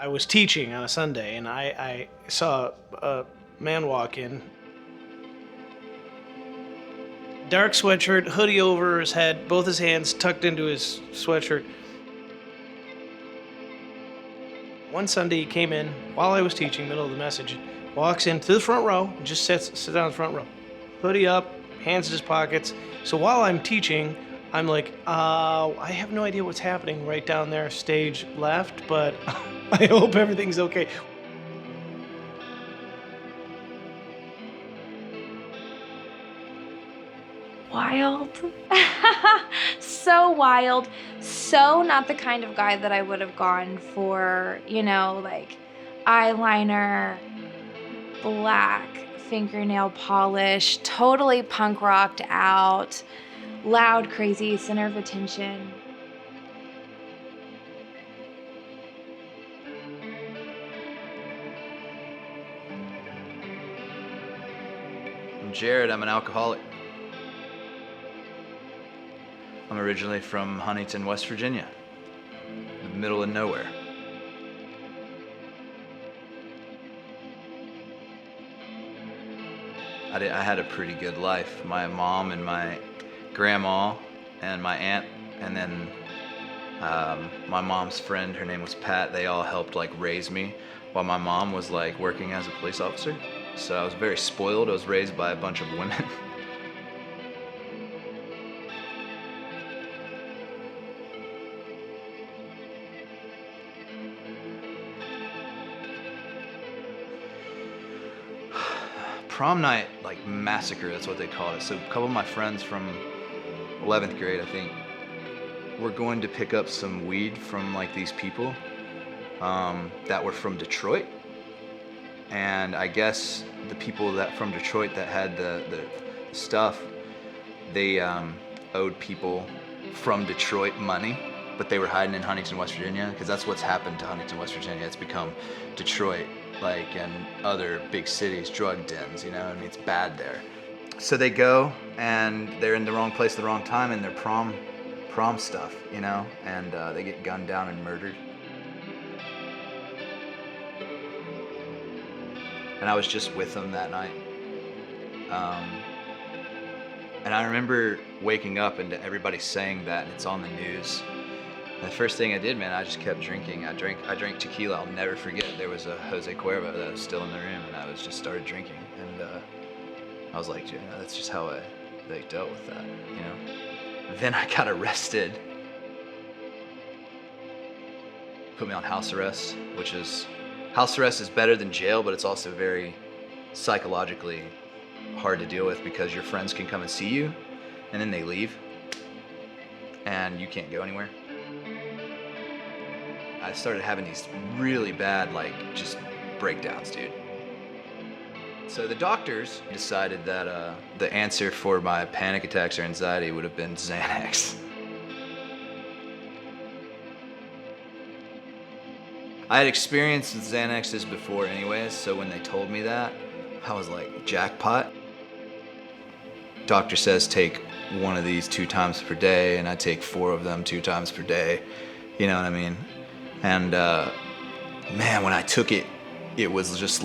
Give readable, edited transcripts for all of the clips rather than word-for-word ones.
I was teaching on a Sunday, and I saw a man walk in. Dark sweatshirt, hoodie over his head, both his hands tucked into his sweatshirt. One Sunday he came in while I was teaching, middle of the message, walks into the front row, and just sits down in the front row. Hoodie up, hands in his pockets. So while I'm teaching, I'm like, I have no idea what's happening right down there, stage left, but I hope everything's okay. Wild. So wild. So not the kind of guy that I would have gone for, like eyeliner, black fingernail polish, totally punk rocked out, loud, crazy, center of attention. I'm Jared, I'm an alcoholic. I'm originally from Huntington, West Virginia, in the middle of nowhere. I had a pretty good life. My mom and my grandma and my aunt, and then my mom's friend, her name was Pat, they all helped raise me while my mom was working as a police officer. So I was very spoiled. I was raised by a bunch of women. Prom night, massacre, that's what they called it. So a couple of my friends from 11th grade, I think, were going to pick up some weed from these people that were from Detroit. And I guess the people that from Detroit that had the stuff, they owed people from Detroit money, but they were hiding in Huntington, West Virginia, because that's what's happened to Huntington, West Virginia. It's become Detroit, and other big cities, drug dens, it's bad there. So they go, and they're in the wrong place at the wrong time in their prom stuff, and they get gunned down and murdered. And I was just with them that night. And I remember waking up and everybody saying that, and it's on the news. And the first thing I did, man, I just kept drinking. I drank tequila. I'll never forget. There was a Jose Cuervo that was still in the room, and I was just started drinking. And I was like, that's just how I dealt with that, Then I got arrested. Put me on house arrest, house arrest is better than jail, but it's also very psychologically hard to deal with because your friends can come and see you, and then they leave, and you can't go anywhere. I started having these really bad, just breakdowns, dude. So the doctors decided that the answer for my panic attacks or anxiety would have been Xanax. I had experience with Xanaxes before anyways, so when they told me that, I was like, jackpot. Doctor says take one of these 2 times per day, and I take 4 of them 2 times per day, you know what I mean? And man, when I took it, it was just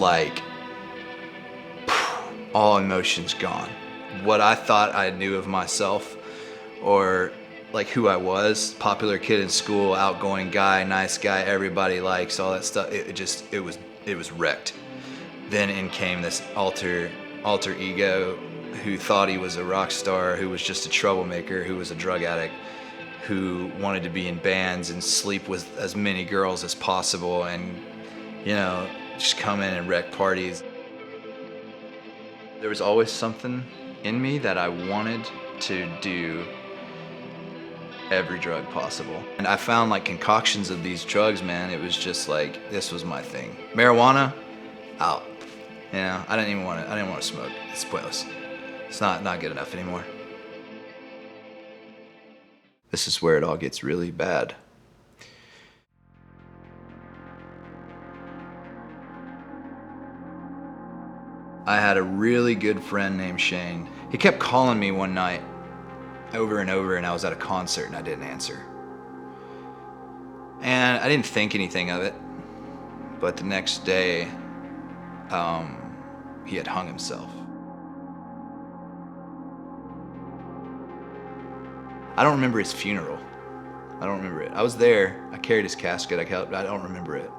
all emotions gone. What I thought I knew of myself, or who I was, popular kid in school, outgoing guy, nice guy, everybody likes, all that stuff, it was wrecked. Then in came this alter ego who thought he was a rock star, who was just a troublemaker, who was a drug addict, who wanted to be in bands and sleep with as many girls as possible and, just come in and wreck parties. There was always something in me that I wanted to do every drug possible. And I found concoctions of these drugs, man, it was just this was my thing. Marijuana, out. I didn't want to smoke. It's pointless. It's not good enough anymore. This is where it all gets really bad. I had a really good friend named Shane. He kept calling me one night over and over, and I was at a concert and I didn't answer. And I didn't think anything of it. But the next day, he had hung himself. I don't remember his funeral. I don't remember it. I was there. I carried his casket. I don't remember it.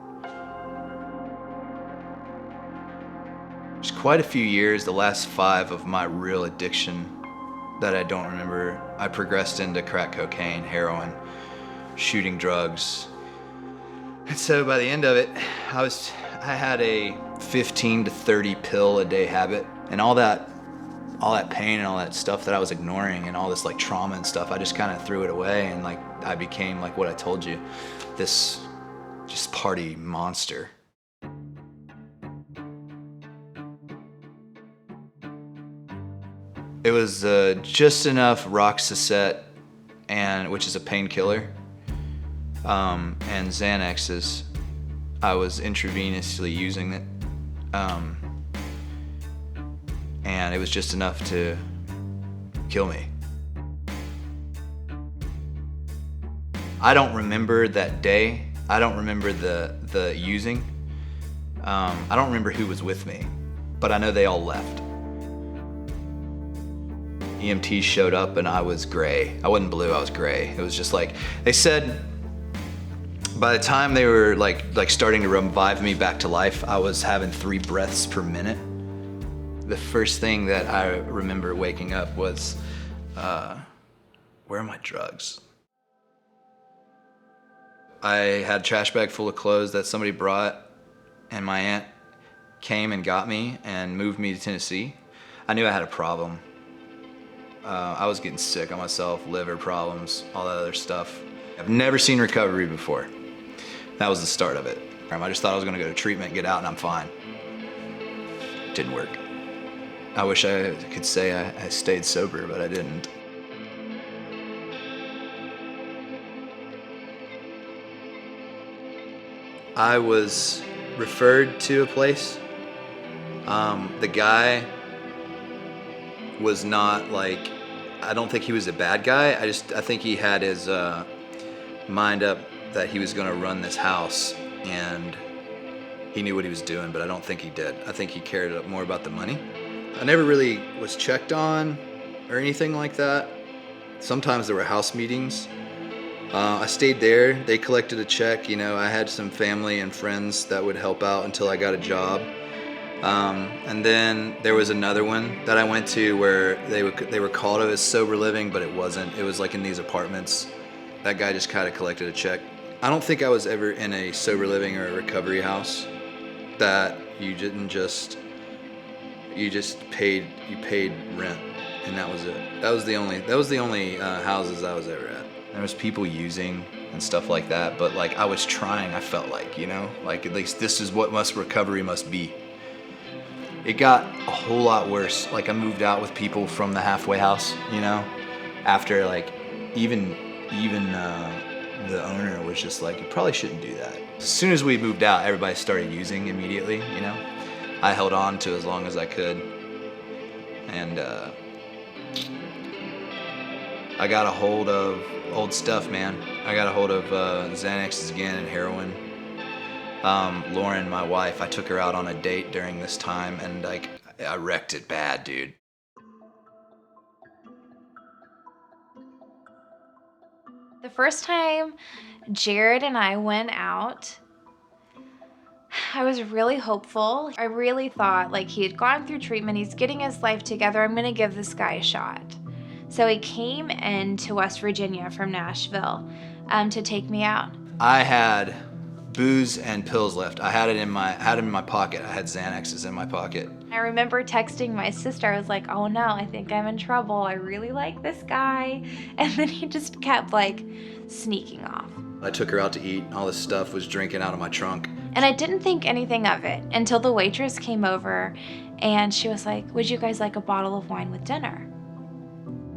There's quite a few years, the last 5 of my real addiction that I don't remember. I progressed into crack cocaine, heroin, shooting drugs. And so by the end of it, I had a 15 to 30 pill a day habit, and all that pain and all that stuff that I was ignoring and all this like trauma and stuff, I just kind of threw it away, and like I became like what I told you, this just party monster. It was just enough Roxicet, which is a painkiller, and Xanaxes. I was intravenously using it, and it was just enough to kill me. I don't remember that day. I don't remember the using. I don't remember who was with me, but I know they all left. EMTs showed up and I was gray. I wasn't blue, I was gray. It was just like, they said by the time they were like starting to revive me back to life, I was having 3 breaths per minute. The first thing that I remember waking up was, where are my drugs? I had a trash bag full of clothes that somebody brought, and my aunt came and got me and moved me to Tennessee. I knew I had a problem. I was getting sick on myself, liver problems, all that other stuff. I've never seen recovery before. That was the start of it. I just thought I was gonna go to treatment, get out, and I'm fine. Didn't work. I wish I could say I stayed sober, but I didn't. I was referred to a place. The guy was not like, I don't think he was a bad guy. I think he had his mind up that he was gonna run this house, and he knew what he was doing, but I don't think he did. I think he cared more about the money. I never really was checked on or anything like that. Sometimes there were house meetings. I stayed there. They collected a check. You know, I had some family and friends that would help out until I got a job. And then there was another one that I went to where they were called it as sober living, but it wasn't. It was like in these apartments. That guy just kind of collected a check. I don't think I was ever in a sober living or a recovery house that you paid rent, and that was it. That was the only houses I was ever at. There was people using and stuff like that, but like I was trying. I felt like, you know, like at least this is what recovery must be. It got a whole lot worse. Like I moved out with people from the halfway house, you know, after like even the owner was just like, you probably shouldn't do that. As soon as we moved out, everybody started using immediately, you know. I held on to as long as I could, and I got a hold of old stuff, man. I got a hold of Xanaxes again and heroin. Lauren, my wife, I took her out on a date during this time, and like I wrecked it bad, dude. The first time Jared and I went out, I was really hopeful. I really thought like he had gone through treatment, he's getting his life together, I'm gonna give this guy a shot. So he came into West Virginia from Nashville to take me out. I had booze and pills left. I had it in my pocket. I had Xanaxes in my pocket. I remember texting my sister. I was like, oh no, I think I'm in trouble. I really like this guy. And then he just kept like sneaking off. I took her out to eat. All this stuff was drinking out of my trunk. And I didn't think anything of it until the waitress came over and she was like, would you guys like a bottle of wine with dinner?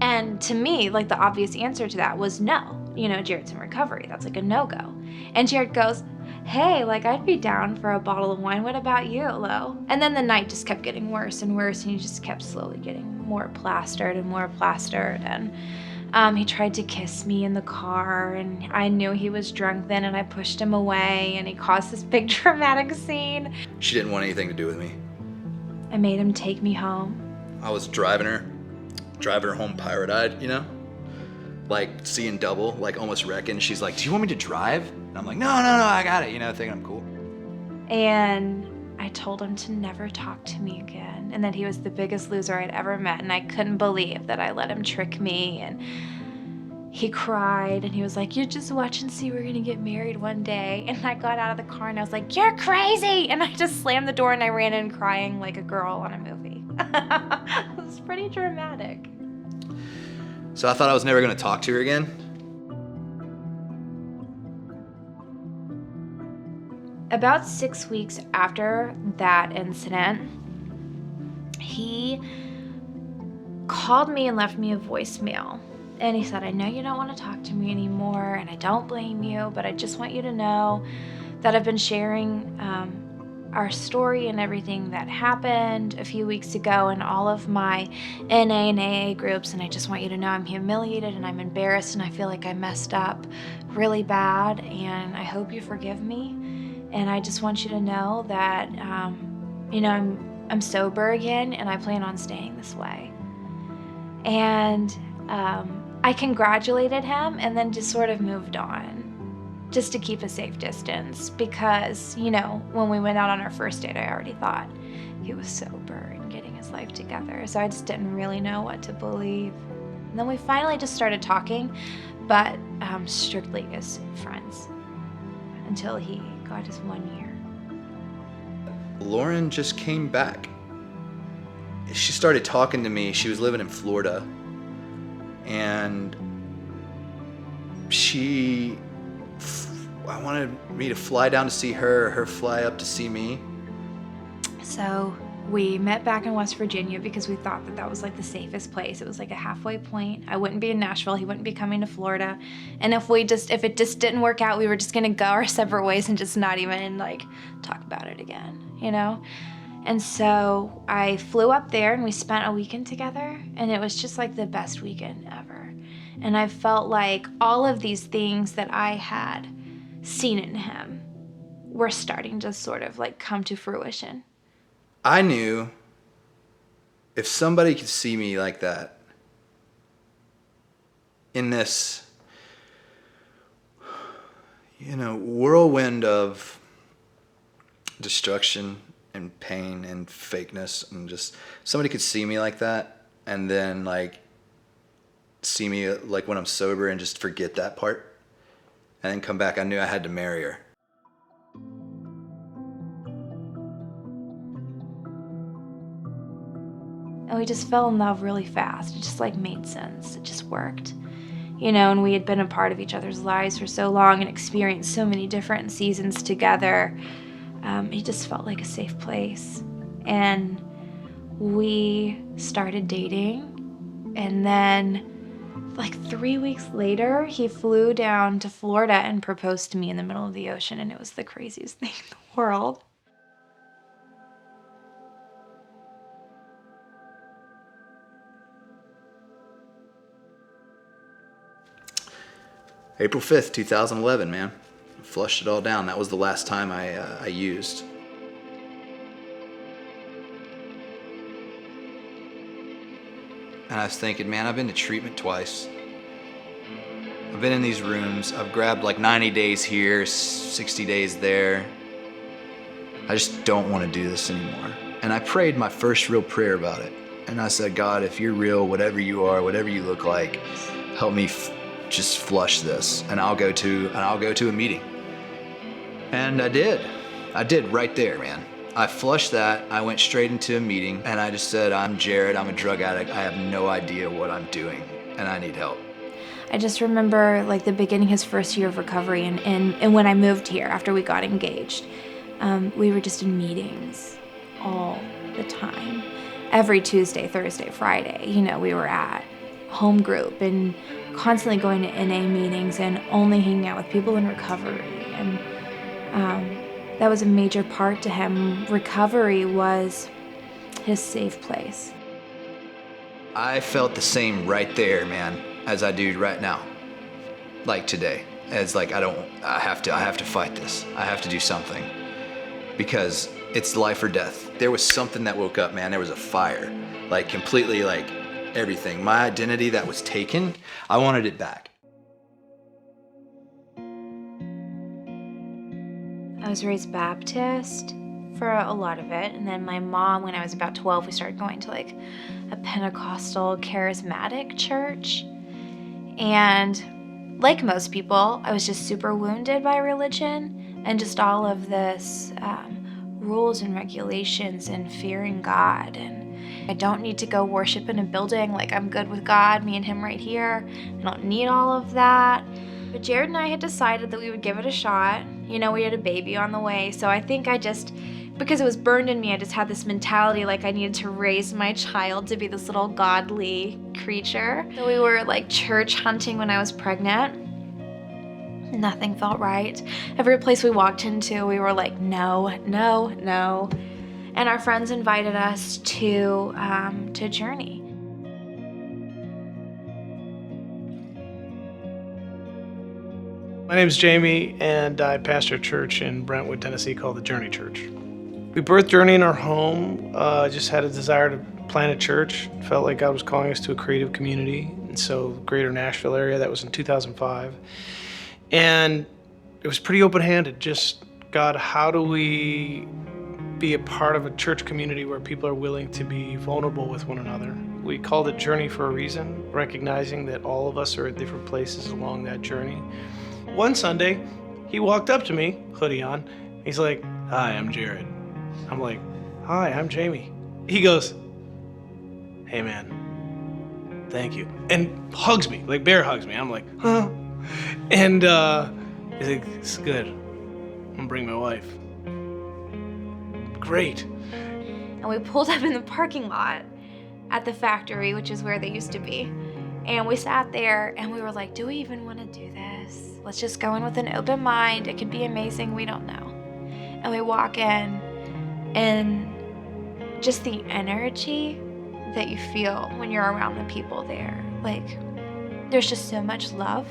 And to me, like the obvious answer to that was no. You know, Jared's in recovery. That's like a no-go. And Jared goes, hey, like I'd be down for a bottle of wine. What about you, Lo? And then the night just kept getting worse and worse, and he just kept slowly getting more plastered and more plastered. And He tried to kiss me in the car, and I knew he was drunk then, and I pushed him away, and he caused this big dramatic scene. She didn't want anything to do with me. I made him take me home. I was driving her home pirate-eyed, you know? Like seeing double, like almost wrecking. She's like, do you want me to drive? And I'm like, no, I got it, you know, thinking I'm cool. And I told him to never talk to me again, and that he was the biggest loser I'd ever met, and I couldn't believe that I let him trick me. And he cried, and he was like, you just watch and see, we're gonna get married one day. And I got out of the car and I was like, you're crazy! And I just slammed the door and I ran in crying like a girl on a movie. It was pretty dramatic. So I thought I was never gonna talk to her again. About 6 weeks after that incident, he called me and left me a voicemail. And he said, I know you don't want to talk to me anymore, and I don't blame you, but I just want you to know that I've been sharing our story and everything that happened a few weeks ago in all of my NA and AA groups, and I just want you to know I'm humiliated and I'm embarrassed and I feel like I messed up really bad, and I hope you forgive me. And I just want you to know that, I'm sober again, and I plan on staying this way. And I congratulated him and then just sort of moved on, just to keep a safe distance, because, when we went out on our first date, I already thought he was sober and getting his life together. So I just didn't really know what to believe. And then we finally just started talking, but strictly as friends, until he got his 1 year. Lauren just came back. She started talking to me. She was living in Florida, and I wanted me to fly down to see her fly up to see me. So we met back in West Virginia because we thought that was like the safest place. It was like a halfway point. I wouldn't be in Nashville. He wouldn't be coming to Florida. And if it just didn't work out, we were just gonna go our separate ways and just not even like talk about it again, And so I flew up there and we spent a weekend together, and it was just like the best weekend ever. And I felt like all of these things that I had seen in him were starting to sort of like come to fruition. I knew if somebody could see me like that, in this, whirlwind of destruction and pain and fakeness, and just somebody could see me like that and then like see me like when I'm sober and just forget that part and then come back, I knew I had to marry her. And we just fell in love really fast. It just like made sense. It just worked. And we had been a part of each other's lives for so long and experienced so many different seasons together. It just felt like a safe place. And we started dating. And then like 3 weeks later, he flew down to Florida and proposed to me in the middle of the ocean. And it was the craziest thing in the world. April 5th, 2011, man. Flushed it all down. That was the last time I used. And I was thinking, man, I've been to treatment twice. I've been in these rooms. I've grabbed like 90 days here, 60 days there. I just don't want to do this anymore. And I prayed my first real prayer about it. And I said, God, if you're real, whatever you are, whatever you look like, help me just flush this, and I'll go to a meeting. And I did right there, man. I flushed that. I went straight into a meeting, and I just said, I'm Jared, I'm a drug addict, I have no idea what I'm doing, and I need help. I just remember like the beginning, his first year of recovery, and when I moved here after we got engaged, we were just in meetings all the time. Every Tuesday, Thursday, Friday, we were at home group and constantly going to NA meetings and only hanging out with people in recovery. And that was a major part to him. Recovery was his safe place. I felt the same right there, man. as I do right now, like today. It's like I have to fight this. I have to do something because it's life or death. There was something that woke up, man. There was a fire, like completely, like everything. My identity that was taken, I wanted it back. I was raised Baptist for a lot of it, and then my mom, when I was about 12, we started going to like a Pentecostal charismatic church. And like most people, I was just super wounded by religion and just all of this rules and regulations and fearing God. And I don't need to go worship in a building. Like, I'm good with God, me and him right here. I don't need all of that. But Jared and I had decided that we would give it a shot. You know, we had a baby on the way. So I think because it was burned in me, I just had this mentality like I needed to raise my child to be this little godly creature. So we were like church hunting when I was pregnant. Nothing felt right. Every place we walked into, we were like, no, no, no. And our friends invited us to Journey. My name's Jamie, and I pastor a church in Brentwood, Tennessee called the Journey Church. We birthed Journey in our home, just had a desire to plant a church. Felt like God was calling us to a creative community, and so greater Nashville area. That was in 2005. And it was pretty open-handed, just, God, how do we be a part of a church community where people are willing to be vulnerable with one another? We called it Journey for a reason, recognizing that all of us are at different places along that journey. One Sunday, he walked up to me, hoodie on. He's like, "Hi, I'm Jared." I'm like, "Hi, I'm Jamie." He goes, "Hey, man, thank you." And hugs me, like bear hugs me. I'm like, "Huh?" And he's like, "It's good. I'm gonna bring my wife." Great. And we pulled up in the parking lot at the factory, which is where they used to be. And we sat there and we were like, do we even want to do this? Let's just go in with an open mind. It could be amazing. We don't know. And we walk in, and just the energy that you feel when you're around the people there. Like, there's just so much love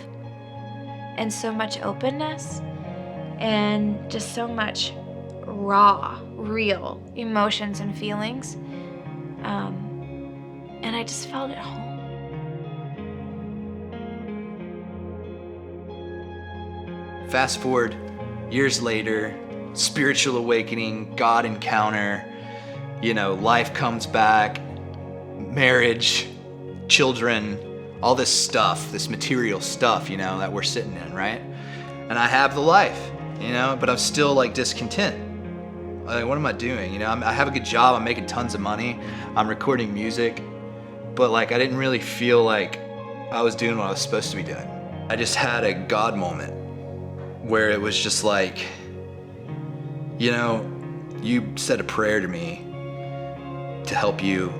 and so much openness and just so much raw, real emotions and feelings. And I just felt at home. Fast forward years later, spiritual awakening, God encounter, life comes back, marriage, children, all this stuff, this material stuff, that we're sitting in, right? And I have the life, but I'm still like discontent. Like, what am I doing? I have a good job, I'm making tons of money, I'm recording music, but like I didn't really feel like I was doing what I was supposed to be doing. I just had a God moment where it was just like, you said a prayer to me to help you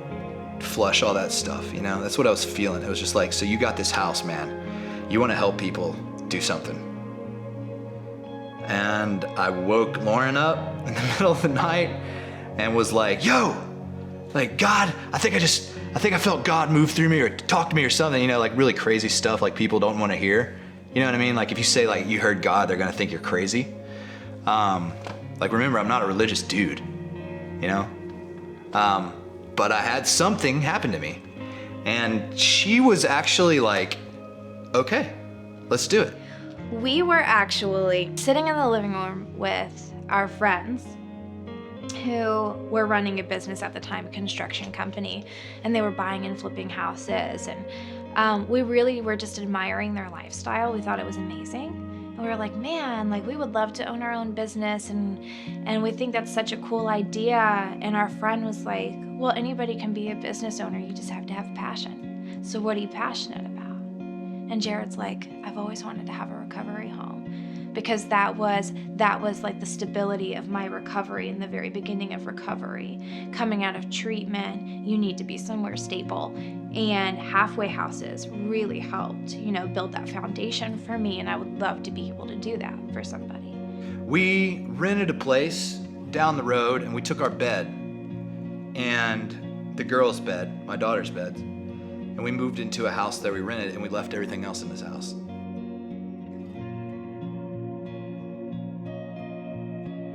flush all that stuff, That's what I was feeling. It was just like, so you got this house, man. You want to help people, do something. And I woke Lauren up in the middle of the night and was like, yo, like, God, I think I felt God move through me or talk to me or something, like really crazy stuff like people don't want to hear. You know what I mean? Like if you say like you heard God, they're gonna think you're crazy. Like remember, I'm not a religious dude, but I had something happen to me. And she was actually like, okay, let's do it. We were actually sitting in the living room with our friends who were running a business at the time, a construction company, and they were buying and flipping houses. And we really were just admiring their lifestyle. We thought it was amazing. And we were like, man, like we would love to own our own business. And we think that's such a cool idea. And our friend was like, well, anybody can be a business owner. You just have to have passion. So what are you passionate about? And Jared's like, I've always wanted to have a recovery home, because that was like the stability of my recovery in the very beginning of recovery. Coming out of treatment, you need to be somewhere stable. And halfway houses really helped, build that foundation for me. And I would love to be able to do that for somebody. We rented a place down the road and we took our bed and the girl's bed, my daughter's bed, And we moved into a house that we rented, and we left everything else in this house.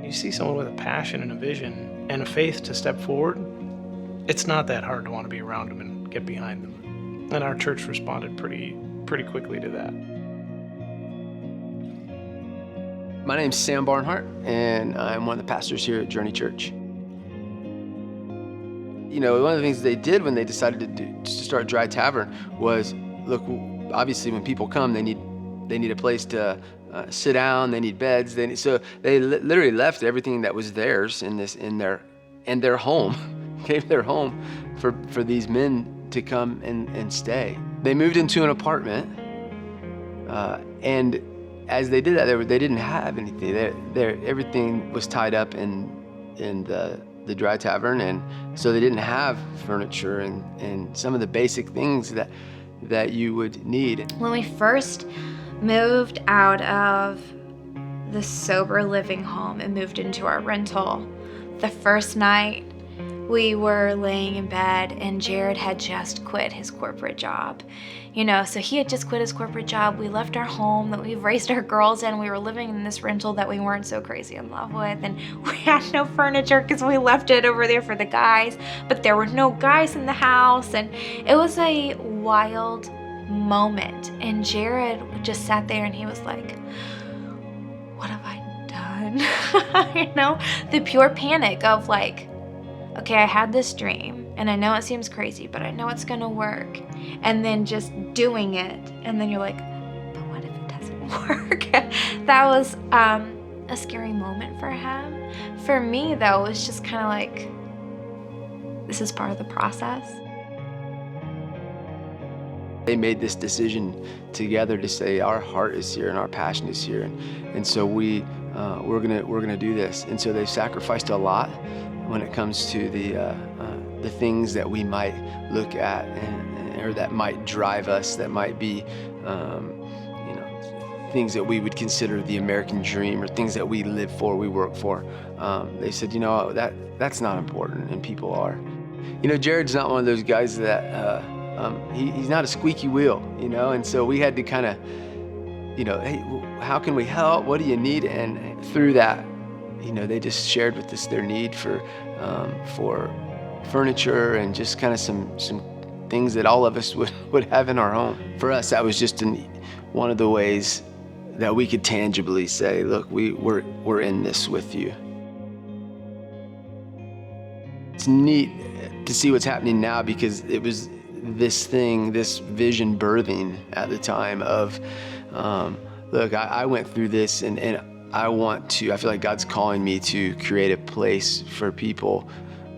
You see someone with a passion and a vision and a faith to step forward, it's not that hard to want to be around them and get behind them. And our church responded pretty quickly to that. My name's Sam Barnhart, and I'm one of the pastors here at Journey Church. You know, one of the things they did when they decided to start Dry Tavern was, look, obviously when people come, they need a place to sit down, they need beds. So they literally left everything that was theirs in their home, gave their home for these men to come and stay. They moved into an apartment, and as they did that, they didn't have anything. Everything was tied up in the Dry Tavern, and so they didn't have furniture and some of the basic things that you would need. When we first moved out of the sober living home and moved into our rental, the first night we were laying in bed and Jared had just quit his corporate job. You know, so he had just quit his corporate job. We left our home that we've raised our girls in. We were living in this rental that we weren't so crazy in love with, and we had no furniture because we left it over there for the guys, but there were no guys in the house, and it was a wild moment. And Jared just sat there and he was like, what have I done? You know, the pure panic of like, okay, I had this dream and I know it seems crazy, but I know it's gonna work. And then just doing it, and then you're like, but what if it doesn't work? That was a scary moment for him. For me though, it was just kind of like, this is part of the process. They made this decision together to say our heart is here and our passion is here, and so we're gonna do this. And so they've sacrificed a lot when it comes to the things that we might look at or that might drive us, that might be things that we would consider the American dream or things that we live for, we work for. They said, you know, that's not important, and people are. You know, Jared's not one of those guys that he's not a squeaky wheel, you know, and so we had to kind of, you know, hey, how can we help? What do you need? And through that, you know, they just shared with us their need for furniture and just kind of some things that all of us would have in our home. For us, that was just one of the ways that we could tangibly say, look, we're in this with you. It's neat to see what's happening now, because it was this vision birthing at the time of, look, I went through this and I feel like God's calling me to create a place for people.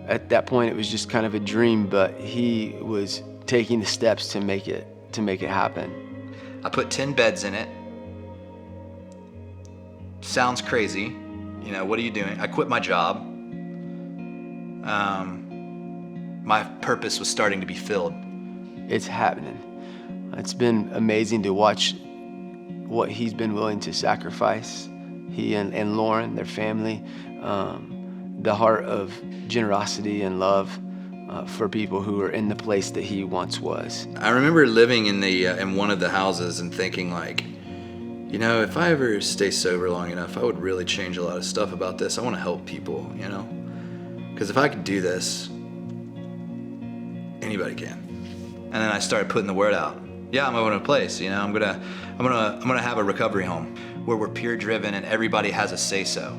At that point, it was just kind of a dream, but he was taking the steps to make it happen. I put 10 beds in it. Sounds crazy. You know, what are you doing? I quit my job. My purpose was starting to be filled. It's happening. It's been amazing to watch what he's been willing to sacrifice. He and Lauren, their family, the heart of generosity and love for people who are in the place that he once was. I remember living in one of the houses and thinking like, you know, if I ever stay sober long enough, I would really change a lot of stuff about this. I want to help people, you know, because if I could do this, anybody can. And then I started putting the word out. Yeah, I'm opening a place. You know, I'm gonna have a recovery home where we're peer driven and everybody has a say so.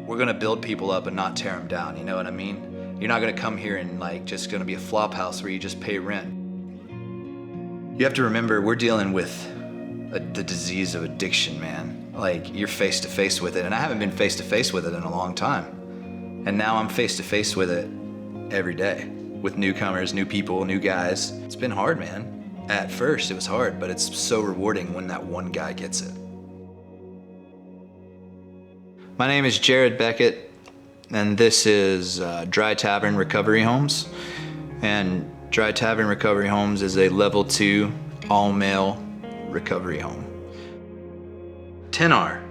We're gonna build people up and not tear them down. You know what I mean? You're not gonna come here and like just gonna be a flop house where you just pay rent. You have to remember, we're dealing with the disease of addiction, man. Like, you're face to face with it, and I haven't been face to face with it in a long time. And now I'm face to face with it every day with newcomers, new people, new guys. It's been hard, man. At first it was hard, but it's so rewarding when that one guy gets it. My name is Jared Beckett, and this is Dry Tavern Recovery Homes. And Dry Tavern Recovery Homes is a level 2 all-male recovery home. TENR,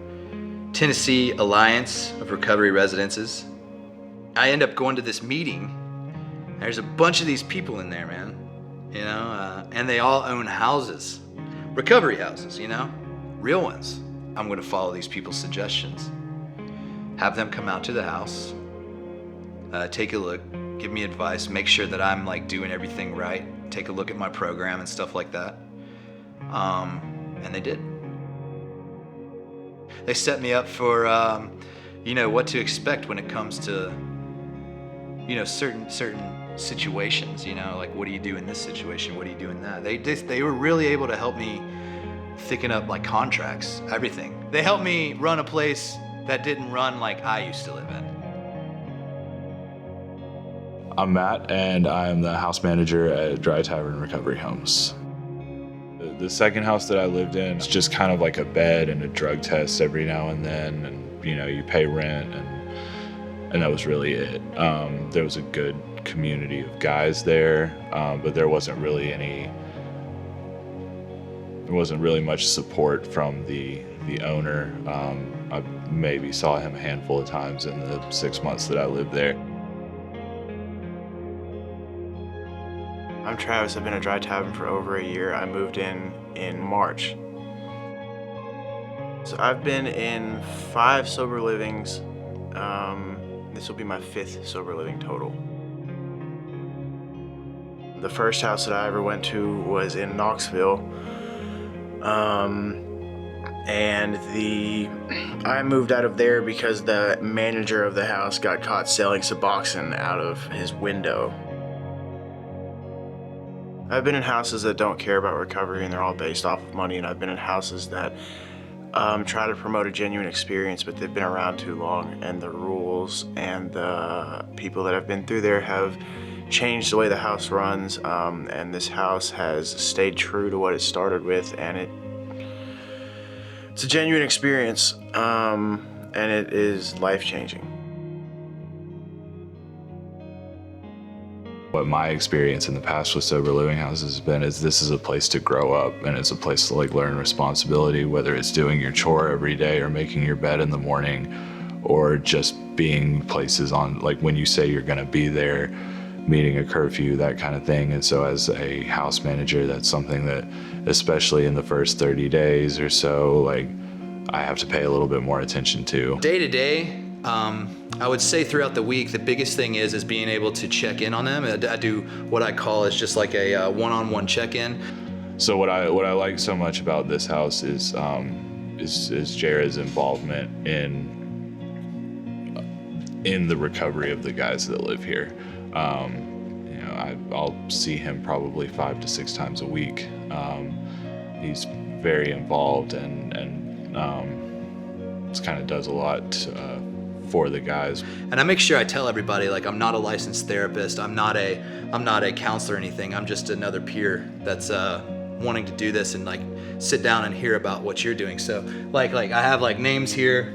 Tennessee Alliance of Recovery Residences. I end up going to this meeting. There's a bunch of these people in there, man. You know, and they all own houses, recovery houses, you know, real ones. I'm going to follow these people's suggestions. Have them come out to the house, take a look, give me advice, make sure that I'm like doing everything right, take a look at my program and stuff like that. And they did. They set me up for, you know, what to expect when it comes to, you know, certain situations, you know, like what do you do in this situation? What do you do in that? They were really able to help me thicken up like contracts, everything. They helped me run a place that didn't run like I used to live in. I'm Matt, and I'm the house manager at Dry Tavern Recovery Homes. The second house that I lived in, it's just kind of like a bed and a drug test every now and then, and you know, you pay rent, and that was really it. There was a good community of guys there, but there wasn't really much support from the owner. I maybe saw him a handful of times in the 6 months that I lived there. I'm Travis. I've been at Dry Tavern for over a year. I moved in March. So I've been in 5 sober livings. This will be my 5th sober living total. The first house that I ever went to was in Knoxville. I moved out of there because the manager of the house got caught selling Suboxone out of his window. I've been in houses that don't care about recovery and they're all based off of money, and I've been in houses that try to promote a genuine experience, but they've been around too long, and the rules and the people that have been through there have changed the way the house runs, and this house has stayed true to what it started with, and it's a genuine experience, and it is life-changing. What my experience in the past with sober living houses has been is this is a place to grow up, and it's a place to like learn responsibility, whether it's doing your chore every day or making your bed in the morning, or just being places on, like when you say you're gonna be there, meeting a curfew, that kind of thing. And so as a house manager, that's something that, especially in the first 30 days or so, like I have to pay a little bit more attention to. Day to day, I would say throughout the week, the biggest thing is being able to check in on them. I do what I call is just like a one-on-one check-in. So what I like so much about this house is Jared's involvement in the recovery of the guys that live here. You know, I'll see him probably 5 to 6 times a week. He's very involved and kind of does a lot for the guys. And I make sure I tell everybody, like, I'm not a licensed therapist, I'm not a counselor or anything. I'm just another peer that's wanting to do this and like sit down and hear about what you're doing. So like I have like names here,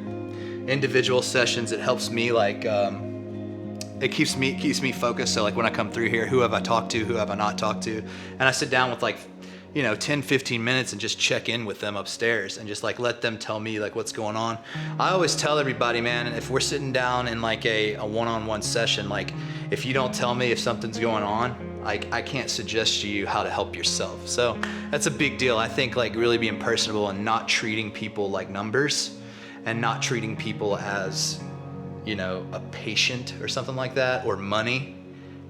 individual sessions. It helps me like it keeps me focused. So like when I come through here, who have I talked to, who have I not talked to? And I sit down with like, you know, 10, 15 minutes and just check in with them upstairs and just like let them tell me like what's going on. I always tell everybody, man, if we're sitting down in like a one-on-one session, like if you don't tell me if something's going on, like I can't suggest to you how to help yourself. So that's a big deal. I think like really being personable and not treating people like numbers and not treating people as, you know, a patient or something like that, or money,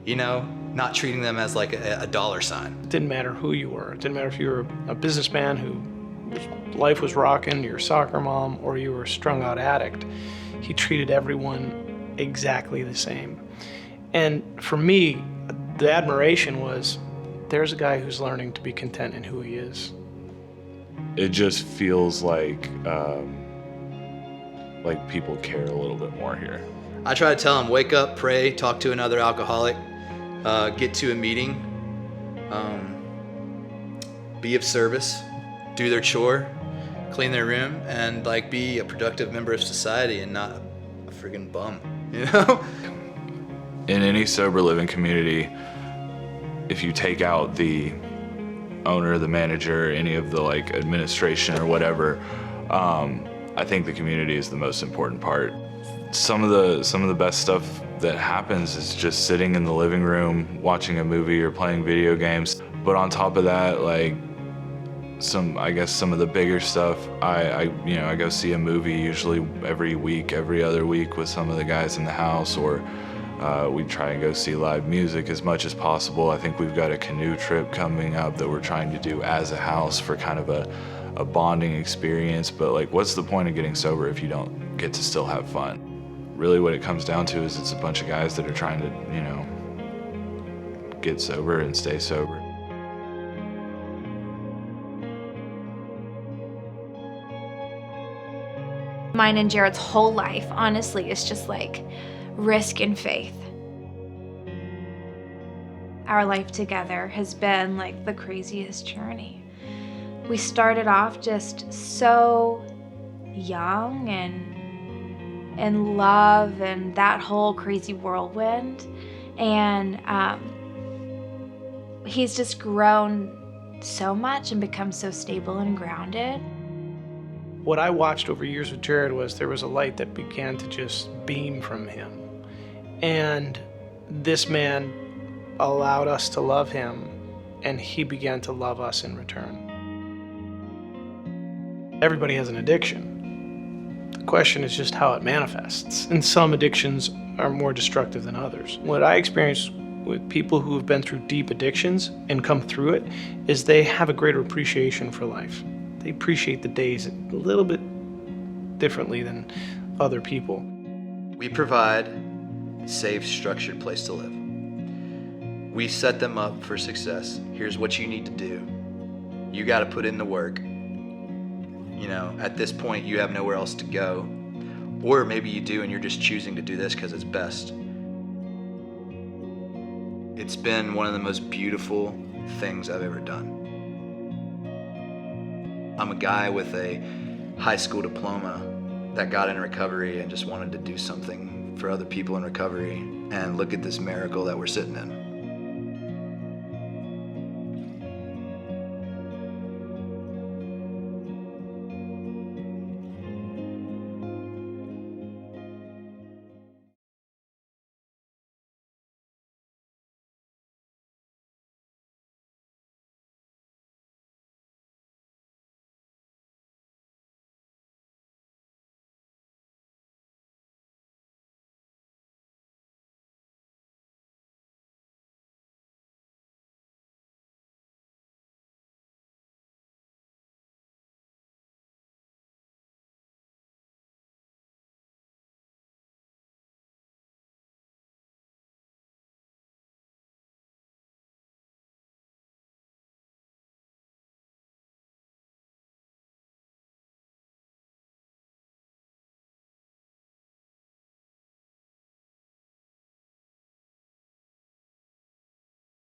you know, not treating them as like a dollar sign. It didn't matter who you were. It didn't matter if you were a businessman whose life was rocking, your soccer mom, or you were a strung out addict. He treated everyone exactly the same. And for me, the admiration was, there's a guy who's learning to be content in who he is. It just feels like people care a little bit more here. I try to tell them, wake up, pray, talk to another alcoholic, get to a meeting, be of service, do their chore, clean their room, and like be a productive member of society and not a friggin' bum, you know? In any sober living community, if you take out the owner, the manager, any of the like administration or whatever, I think the community is the most important part. Some of the best stuff that happens is just sitting in the living room, watching a movie or playing video games. But on top of that, like some of the bigger stuff, I go see a movie usually every week, every other week with some of the guys in the house, or we try and go see live music as much as possible. I think we've got a canoe trip coming up that we're trying to do as a house for kind of a bonding experience. But like, what's the point of getting sober if you don't get to still have fun? Really what it comes down to is it's a bunch of guys that are trying to, get sober and stay sober. Mine and Jared's whole life, honestly, is just like risk and faith. Our life together has been like the craziest journey. We started off just so young and in love and that whole crazy whirlwind. And he's just grown so much and become so stable and grounded. What I watched over years with Jared was there was a light that began to just beam from him. And this man allowed us to love him, and he began to love us in return. Everybody has an addiction. The question is just how it manifests. And some addictions are more destructive than others. What I experience with people who have been through deep addictions and come through it is they have a greater appreciation for life. They appreciate the days a little bit differently than other people. We provide a safe, structured place to live. We set them up for success. Here's what you need to do. You got to put in the work. At this point, you have nowhere else to go. Or maybe you do and you're just choosing to do this because it's best. It's been one of the most beautiful things I've ever done. I'm a guy with a high school diploma that got in recovery and just wanted to do something for other people in recovery. And look at this miracle that we're sitting in.